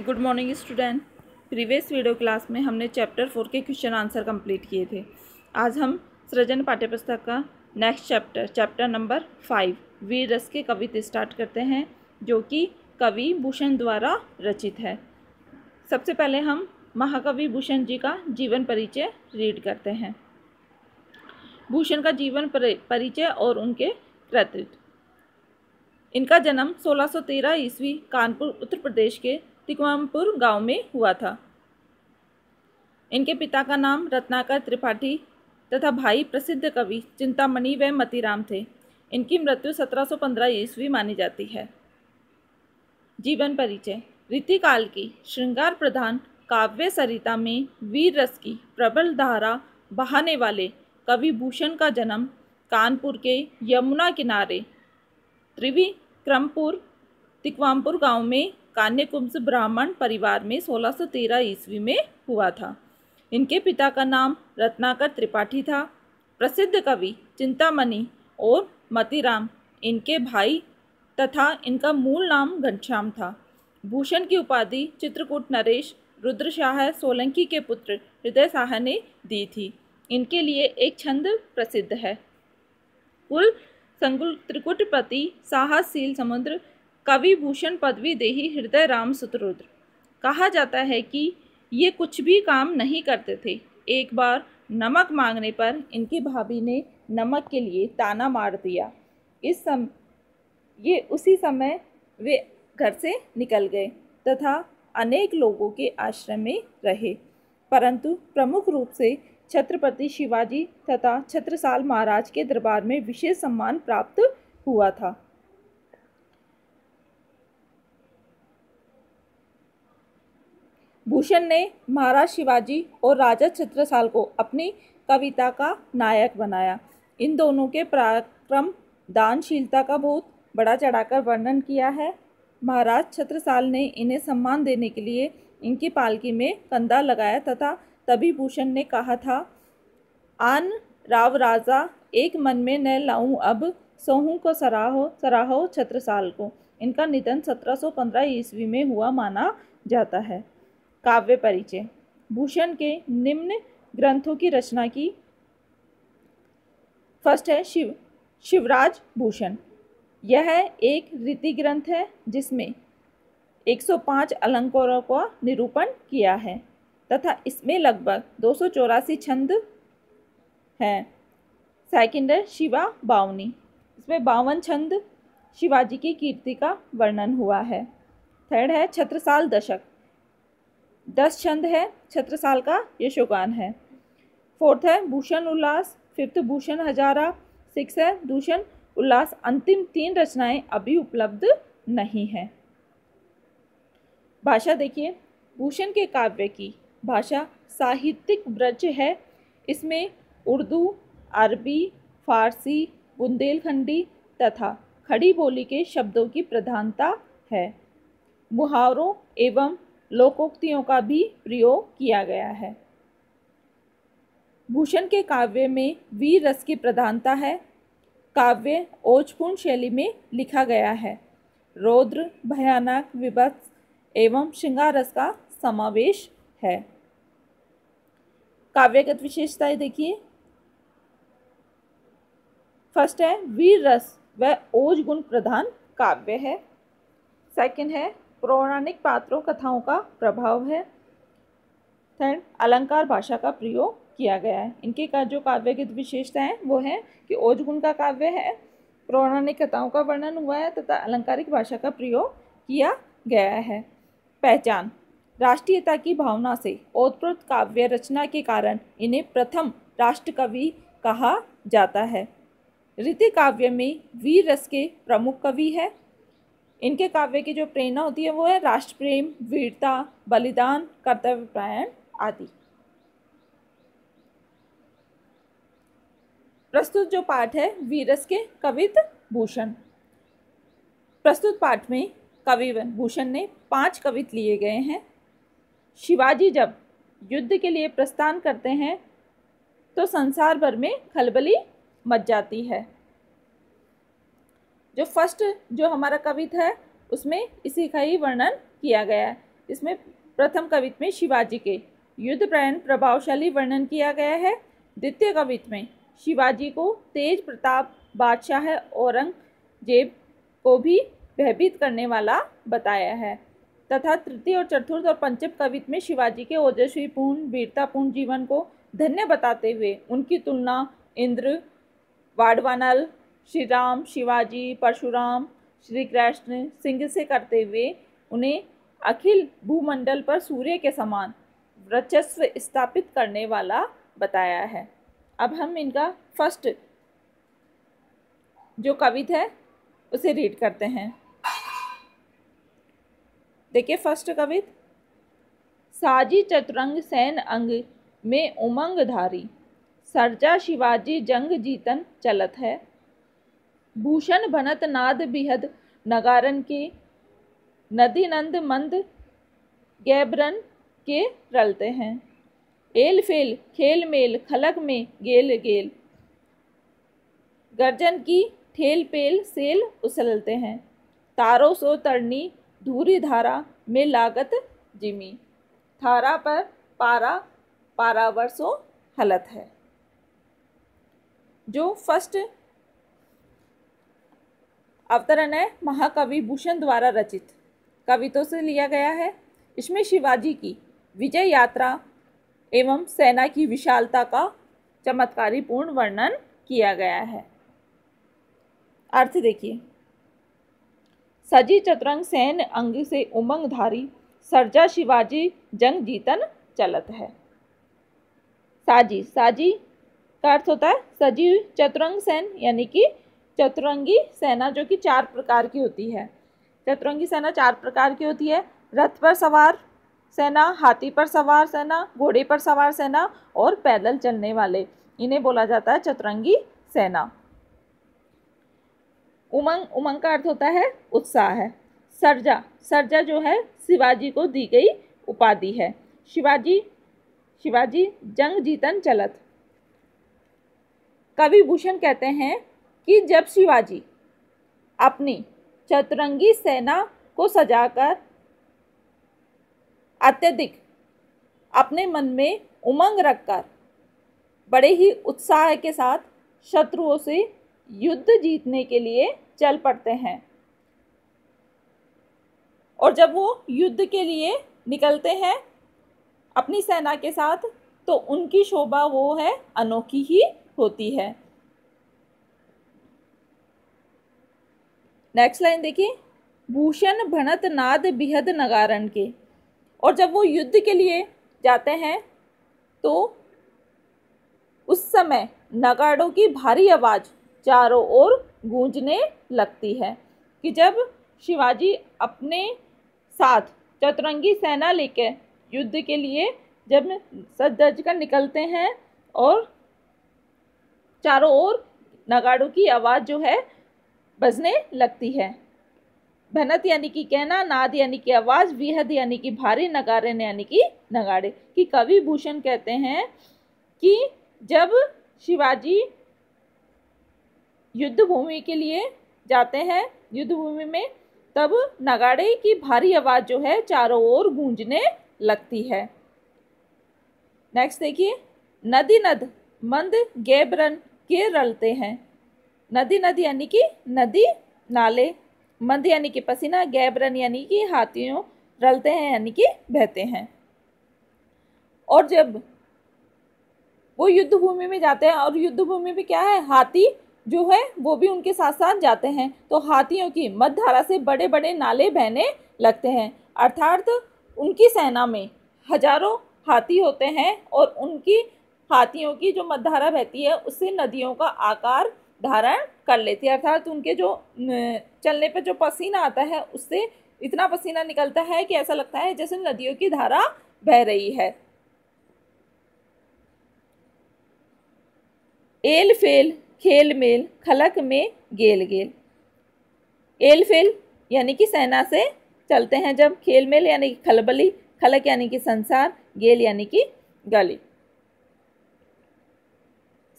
Good morning student. Previous video class में हमने chapter 4 के क्वेश्चन आंसर कंप्लीट किए थे। आज हम सृजन पाठ्यपुस्तक का नेक्स्ट चैप्टर नंबर 5 वीर रस के कविता स्टार्ट करते हैं, जो कि कवि भूषण द्वारा रचित है। सबसे पहले हम महाकवि भूषण जी का जीवन परिचय रीड करते हैं। भूषण का जीवन परिचय और उनके कृतित्व। इनका जन्म 1613 ईस्वी कानपुर उत्तर प्रदेश के तिकवामपुर गांव में हुआ था। इनके पिता का नाम रत्नाकर त्रिपाठी तथा भाई प्रसिद्ध कवि चिंतामणि व मतीराम थे। इनकी मृत्यु 1715 ईस्वी मानी जाती है। जीवन परिचय। रीतिकाल की श्रृंगार प्रधान काव्य सरिता में वीर रस की प्रबल धारा बहाने वाले कवि भूषण का जन्म कानपुर के यमुना किनारे त्रिविक्रमपुर तिकवामपुर गांव में कान्यकुंज ब्राह्मण परिवार में 1613 ईस्वी में हुआ था। इनके पिता का नाम रत्नाकर त्रिपाठी था। प्रसिद्ध कवि चिंतामणि और मतीराम इनके भाई तथा इनका मूल नाम घनश्याम था। भूषण की उपाधि चित्रकूट नरेश रुद्र शाह सोलंकी के पुत्र हृदय शाह ने दी थी। इनके लिए एक छंद प्रसिद्ध है। कुल संकुल त्रिकुटपति साहसशील समुद्र कवि भूषण पदवी देही हृदय राम सुतरुद्र। कहा जाता है कि ये कुछ भी काम नहीं करते थे। एक बार नमक मांगने पर इनकी भाभी ने नमक के लिए ताना मार दिया। उसी समय वे घर से निकल गए तथा अनेक लोगों के आश्रम में रहे, परंतु प्रमुख रूप से छत्रपति शिवाजी तथा छत्रसाल महाराज के दरबार में विशेष सम्मान प्राप्त हुआ था। भूषण ने महाराज शिवाजी और राजा छत्रसाल को अपनी कविता का नायक बनाया। इन दोनों के पराक्रम दानशीलता का बहुत बड़ा चढ़ाकर वर्णन किया है। महाराज छत्रसाल ने इन्हें सम्मान देने के लिए इनकी पालकी में कंधा लगाया तथा तभी भूषण ने कहा था, आन राव राजा एक मन में न लाऊं अब, सोहू को सराहो छत्रसाल को। इनका निधन 1715 ईस्वी में हुआ माना जाता है। काव्य परिचय। भूषण के निम्न ग्रंथों की रचना की। फर्स्ट है शिवराज भूषण। यह एक रीति ग्रंथ है जिसमें 105 अलंकारों का निरूपण किया है तथा इसमें लगभग 284 छंद हैं। सेकंड है शिवा बावनी। इसमें 52 छंद शिवाजी की कीर्ति का वर्णन हुआ है। थर्ड है छत्रसाल दशक। 10 छंद है। छत्रसाल का यशोगान है। फोर्थ है भूषण उल्लास। फिफ्थ भूषण हजारा। 6 है भूषण उल्लास। अंतिम 3 रचनाएं अभी उपलब्ध नहीं है। भाषा देखिए। भूषण के काव्य की भाषा साहित्यिक ब्रज है। इसमें उर्दू, अरबी, फारसी, बुंदेलखंडी तथा खड़ी बोली के शब्दों की प्रधानता है। मुहावरों एवं लोकोक्तियों का भी प्रयोग किया गया है। भूषण के काव्य में वीर रस की प्रधानता है। काव्य ओजपूर्ण शैली में लिखा गया है। रौद्र, भयानक, विभत्स एवं श्रृंगार रस का समावेश है। काव्यगत विशेषताएं देखिए। फर्स्ट है वीर रस व ओज गुण प्रधान काव्य है। सेकंड है पौराणिक पात्रों कथाओं का प्रभाव है। थर्ड अलंकार भाषा का प्रयोग किया गया है। इनके का जो काव्यगत विशेषता है वो है कि ओज गुण का काव्य है, पौराणिक कथाओं का वर्णन हुआ है तथा अलंकारिक भाषा का प्रयोग किया गया है। पहचान। राष्ट्रीयता की भावना से ओतप्रोत काव्य रचना के कारण इन्हें प्रथम राष्ट्रकवि कहा जाता है। रीति काव्य में वीर रस के प्रमुख कवि है। इनके काव्य की जो प्रेरणा होती है वो है राष्ट्र प्रेम, वीरता, बलिदान, कर्तव्यपरायण आदि। प्रस्तुत जो पाठ है वीर रस के कवित भूषण। प्रस्तुत पाठ में कवि भूषण ने 5 कवित लिए गए हैं। शिवाजी जब युद्ध के लिए प्रस्थान करते हैं तो संसार भर में खलबली मच जाती है। जो फर्स्ट जो हमारा कविता है उसमें इसी का ही वर्णन किया गया है। इसमें प्रथम कवित में शिवाजी के युद्ध प्रयाण प्रभावशाली वर्णन किया गया है। द्वितीय कवित में शिवाजी को तेज प्रताप बादशाह औरंगजेब को भी भयभीत करने वाला बताया है तथा तृतीय और चतुर्थ और पंचम कवित में शिवाजी के ओजस्वीपूर्ण वीरतापूर्ण जीवन को धन्य बताते हुए उनकी तुलना इंद्र, वाडवानल, श्री राम, शिवाजी, परशुराम, श्री कृष्ण, सिंह से करते हुए उन्हें अखिल भूमंडल पर सूर्य के समान वर्चस्व स्थापित करने वाला बताया है। अब हम इनका फर्स्ट जो कवित है उसे रीड करते हैं। देखिए फर्स्ट कवित। साजी चतुरंग सैन अंग में उमंग धारी, सरजा शिवाजी जंग जीतन चलत है। भूषण भनत नाद बिहद नगारन के, नदी नंद मंद गैबरन के रलते हैं। एल फेल खेल मेल खलक में गेल गेल, गर्जन की ठेल पेल सेल उछलते हैं। तारो सो तरनी धूरी धारा में लागत जिमी, थारा पर पारा पारावर सो हलत है। जो फर्स्ट अवतरण है महाकवि भूषण द्वारा रचित कवितों से लिया गया है। इसमें शिवाजी की विजय यात्रा एवं सेना की विशालता का चमत्कारी पूर्ण वर्णन किया गया है। अर्थ देखिए। सजी चतुरंग सैन्य अंग से उमंग धारी, सरजा शिवाजी जंग जीतन चलत है। साजी, साजी का अर्थ होता है सजी चतुरंग सैन्य यानी कि चतुरंगी सेना जो कि 4 प्रकार की होती है। चतुरंगी सेना 4 प्रकार की होती है। रथ पर सवार सेना, हाथी पर सवार सेना, घोड़े पर सवार सेना और पैदल चलने वाले, इन्हें बोला जाता है चतुरंगी सेना। उमंग, उमंग का अर्थ होता है उत्साह है। सरजा, सरजा जो है शिवाजी को दी गई उपाधि है। शिवाजी, शिवाजी जंग जीतन चलत। कवि भूषण कहते हैं कि जब शिवाजी अपनी चतुरंगी सेना को सजाकर अत्यधिक अपने मन में उमंग रखकर बड़े ही उत्साह के साथ शत्रुओं से युद्ध जीतने के लिए चल पड़ते हैं, और जब वो युद्ध के लिए निकलते हैं अपनी सेना के साथ तो उनकी शोभा वो है अनोखी ही होती है। नेक्स्ट लाइन देखिए। भूषण भनत नाद बिहद नगारन के, और जब वो युद्ध के लिए जाते हैं तो उस समय नगाड़ों की भारी आवाज़ चारों ओर गूंजने लगती है कि जब शिवाजी अपने साथ चतुरंगी सेना लेकर युद्ध के लिए जब सज धज कर निकलते हैं और चारों ओर नगाड़ों की आवाज़ जो है बजने लगती है। भनत यानी कि कहना, नाद यानी कि आवाज़, विहद यानी कि भारी, नगारे यानी कि नगाड़े। कि कवि भूषण कहते हैं कि जब शिवाजी युद्ध भूमि के लिए जाते हैं युद्ध भूमि में, तब नगाड़े की भारी आवाज़ जो है चारों ओर गूंजने लगती है। नेक्स्ट देखिए। नदी नद मंद गैबरन के रलते हैं। नदी नद यानी कि नदी नाले, मंद यानी कि पसीना, गैबरन यानी कि हाथियों, रलते हैं यानी कि बहते हैं। और जब वो युद्ध भूमि में जाते हैं, और युद्ध भूमि में क्या है, हाथी जो है वो भी उनके साथ साथ जाते हैं, तो हाथियों की मध्यधारा से बड़े बड़े नाले बहने लगते हैं। अर्थात उनकी सेना में हजारों हाथी होते हैं और उनकी हाथियों की जो मध्यधारा बहती है उससे नदियों का आकार धारण कर लेती है। अर्थात उनके जो चलने पे जो पसीना आता है उससे इतना पसीना निकलता है कि ऐसा लगता है जैसे नदियों की धारा बह रही है। एल फेल खेल मेल खलक में गेल गेल। एल फेल यानी कि सेना से चलते हैं जब, खेल मेल यानी कि खलबली, खलक यानी कि संसार, गेल यानी कि गली।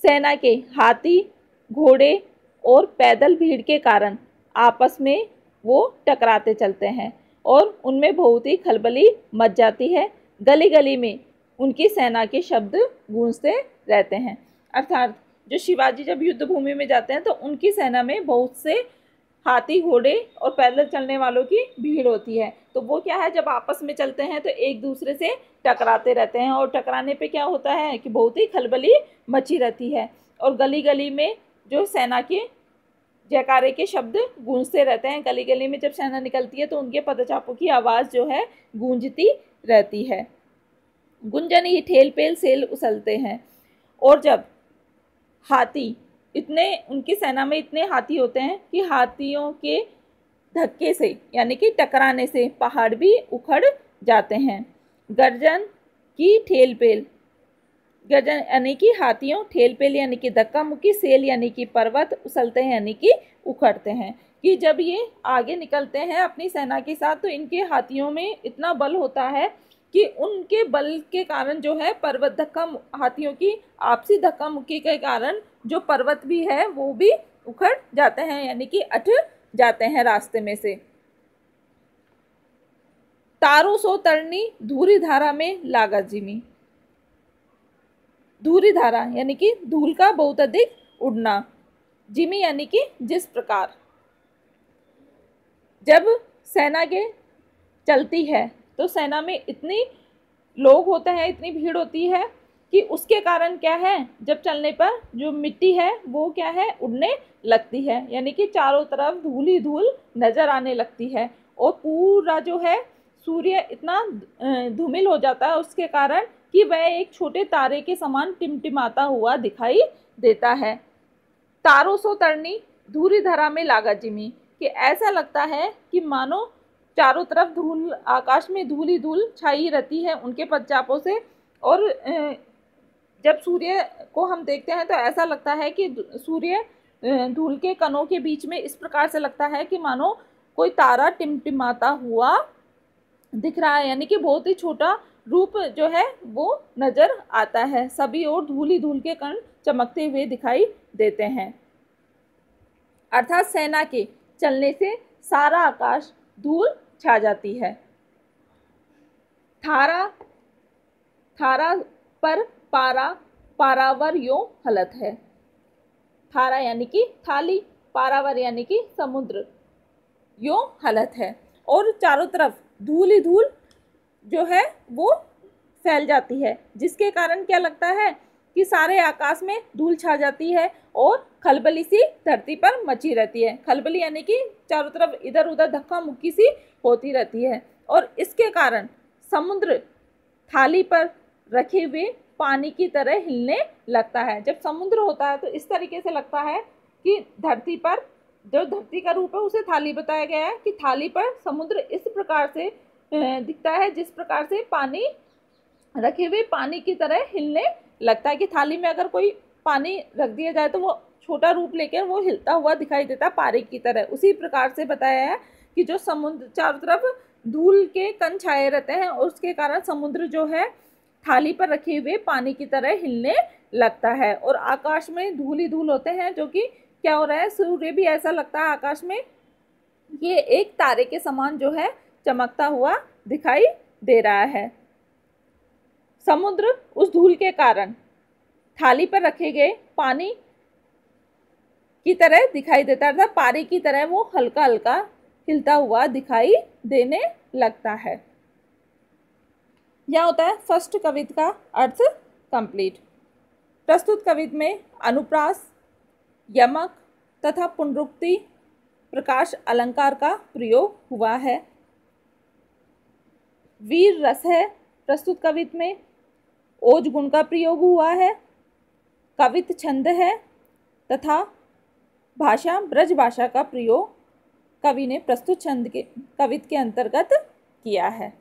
सेना के हाथी, घोड़े और पैदल भीड़ के कारण आपस में वो टकराते चलते हैं। और उनमें बहुत ही खलबली मच जाती है। गली गली में उनकी सेना के शब्द गूंजते रहते हैं। अर्थात जो शिवाजी जब युद्ध भूमि में जाते हैं तो उनकी सेना में बहुत से हाथी, घोड़े और पैदल चलने वालों की भीड़ होती है। तो वो क्या है, जब आपस में चलते हैं तो एक दूसरे से टकराते रहते हैं और टकराने पे क्या होता है कि बहुत ही खलबली मची रहती है और गली गली में जो सेना के जयकारे के शब्द गूंजते रहते हैं। गली गली में जब सेना निकलती है तो उनके पदचापों की आवाज़ जो है गूंजती रहती है। गुंजन ही ठेल पेल सेल उछलते हैं। और जब हाथी इतने, उनकी सेना में इतने हाथी होते हैं कि हाथियों के धक्के से यानी कि टकराने से पहाड़ भी उखड़ जाते हैं। गर्जन की ठेल पेल, गर्जन यानी कि हाथियों, ठेल पेल यानी कि धक्का मुक्की, सेल यानी कि पर्वत, उछलते हैं यानी कि उखड़ते हैं। कि जब ये आगे निकलते हैं अपनी सेना के साथ तो इनके हाथियों में इतना बल होता है कि उनके बल के कारण जो है पर्वत, धक्का, हाथियों की आपसी धक्का मुक्की के कारण जो पर्वत भी है वो भी उखड़ जाते हैं यानी कि अट जाते हैं रास्ते में से। तारों सो तरनी धूरी धारा में लागा जिमी। धूरी धारा यानी कि धूल का बहुत अधिक उड़ना, जिमी यानी कि जिस प्रकार। जब सेना के चलती है तो सेना में इतनी लोग होते हैं, इतनी भीड़ होती है कि उसके कारण क्या है, जब चलने पर जो मिट्टी है वो क्या है, उड़ने लगती है यानी कि चारों तरफ धूल ही धूल नज़र आने लगती है और पूरा जो है सूर्य इतना धूमिल हो जाता है उसके कारण कि वह एक छोटे तारे के समान टिमटिमाता हुआ दिखाई देता है। तारों सो तरनी धूरी धरा में लागा जिमी, कि ऐसा लगता है कि मानो चारों तरफ धूल, आकाश में धूल ही धूल छाई रहती है उनके पदचापों से। और जब सूर्य को हम देखते हैं तो ऐसा लगता है कि सूर्य धूल के कणों के बीच में इस प्रकार से लगता है कि मानो कोई तारा टिमटिमाता हुआ दिख रहा है यानी कि बहुत ही छोटा रूप जो है वो नज़र आता है। सभी ओर धूल ही धूल के कण चमकते हुए दिखाई देते हैं। अर्थात सेना के चलने से सारा आकाश धूल छा जाती है। थारा, थारा पर पारा, पारावर यो हलत है। थारा यानी कि थाली, पारावर यानी कि समुद्र, यो हलत है। और चारों तरफ धूल ही धूल जो है वो फैल जाती है जिसके कारण क्या लगता है कि सारे आकाश में धूल छा जाती है और खलबली सी धरती पर मची रहती है। खलबली यानी कि चारों तरफ इधर उधर धक्का मुक्की सी होती रहती है और इसके कारण समुद्र थाली पर रखे हुए पानी की तरह हिलने लगता है। जब समुद्र होता है तो इस तरीके से लगता है कि धरती पर, जो धरती का रूप है उसे थाली बताया गया है, कि थाली पर समुद्र इस प्रकार से दिखता है जिस प्रकार से पानी रखे हुए पानी की तरह हिलने लगता है। कि थाली में अगर कोई पानी रख दिया जाए तो वो छोटा रूप लेकर वो हिलता हुआ दिखाई देता है पारी की तरह। उसी प्रकार से बताया है कि जो समुद्र, चारों तरफ धूल के कण छाए रहते हैं और उसके कारण समुद्र जो है थाली पर रखे हुए पानी की तरह हिलने लगता है और आकाश में धूल ही धूल होते हैं। जो कि क्या हो रहा है, सूर्य भी ऐसा लगता है आकाश में ये एक तारे के समान जो है चमकता हुआ दिखाई दे रहा है। समुद्र उस धूल के कारण थाली पर रखे गए पानी की तरह दिखाई देता है, अर्थात पारी की तरह वो हल्का हल्का हिलता हुआ दिखाई देने लगता है। यह होता है फर्स्ट कविता का अर्थ कंप्लीट। प्रस्तुत कविता में अनुप्रास, यमक तथा पुनरुक्ति, प्रकाश अलंकार का प्रयोग हुआ है। वीर रस है प्रस्तुत कविता में, ओज गुण का प्रयोग हुआ है, कवित छंद है तथा भाषा ब्रज भाषा का प्रयोग कवि ने प्रस्तुत छंद के कविता के अंतर्गत किया है।